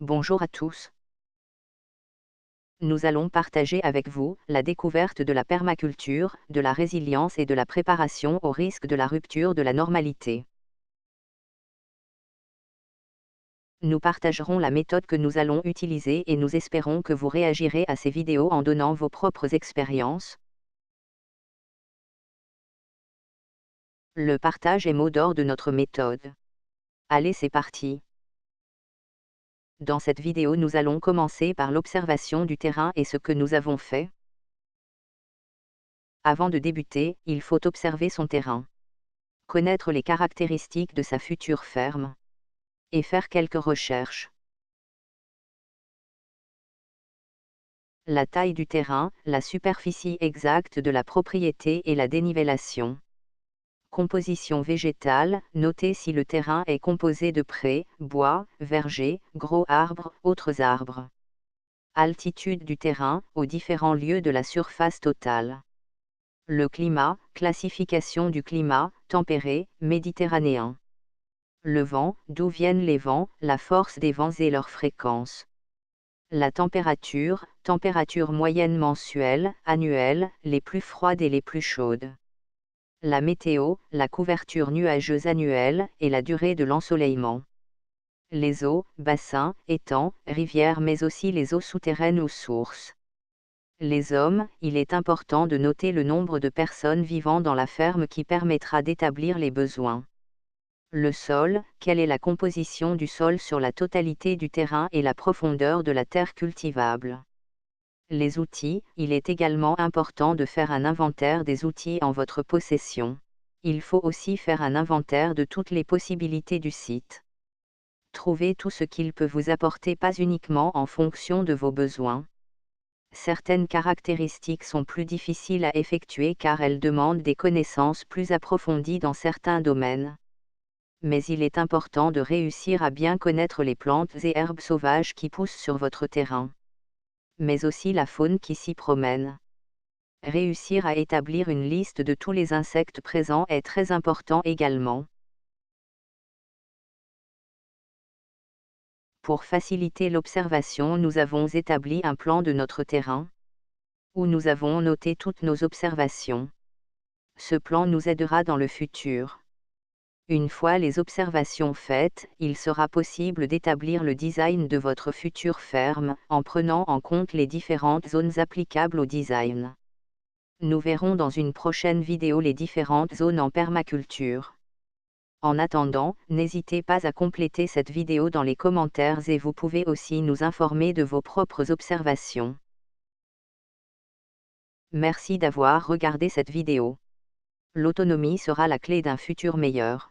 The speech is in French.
Bonjour à tous. Nous allons partager avec vous la découverte de la permaculture, de la résilience et de la préparation au risque de la rupture de la normalité. Nous partagerons la méthode que nous allons utiliser et nous espérons que vous réagirez à ces vidéos en donnant vos propres expériences. Le partage est mot d'ordre de notre méthode. Allez, c'est parti. Dans cette vidéo, nous allons commencer par l'observation du terrain et ce que nous avons fait. Avant de débuter, il faut observer son terrain, connaître les caractéristiques de sa future ferme, et faire quelques recherches. La taille du terrain, la superficie exacte de la propriété et la dénivellation. Composition végétale, notez si le terrain est composé de prés, bois, vergers, gros arbres, autres arbres. Altitude du terrain, aux différents lieux de la surface totale. Le climat, classification du climat, tempéré, méditerranéen. Le vent, d'où viennent les vents, la force des vents et leur fréquence. La température, température moyenne mensuelle, annuelle, les plus froides et les plus chaudes. La météo, la couverture nuageuse annuelle et la durée de l'ensoleillement. Les eaux, bassins, étangs, rivières mais aussi les eaux souterraines ou sources. Les hommes, il est important de noter le nombre de personnes vivant dans la ferme qui permettra d'établir les besoins. Le sol, quelle est la composition du sol sur la totalité du terrain et la profondeur de la terre cultivable. Les outils, il est également important de faire un inventaire des outils en votre possession. Il faut aussi faire un inventaire de toutes les possibilités du site. Trouvez tout ce qu'il peut vous apporter pas uniquement en fonction de vos besoins. Certaines caractéristiques sont plus difficiles à effectuer car elles demandent des connaissances plus approfondies dans certains domaines. Mais il est important de réussir à bien connaître les plantes et herbes sauvages qui poussent sur votre terrain, mais aussi la faune qui s'y promène. Réussir à établir une liste de tous les insectes présents est très important également. Pour faciliter l'observation, nous avons établi un plan de notre terrain, où nous avons noté toutes nos observations. Ce plan nous aidera dans le futur. Une fois les observations faites, il sera possible d'établir le design de votre future ferme, en prenant en compte les différentes zones applicables au design. Nous verrons dans une prochaine vidéo les différentes zones en permaculture. En attendant, n'hésitez pas à compléter cette vidéo dans les commentaires et vous pouvez aussi nous informer de vos propres observations. Merci d'avoir regardé cette vidéo. L'autonomie sera la clé d'un futur meilleur.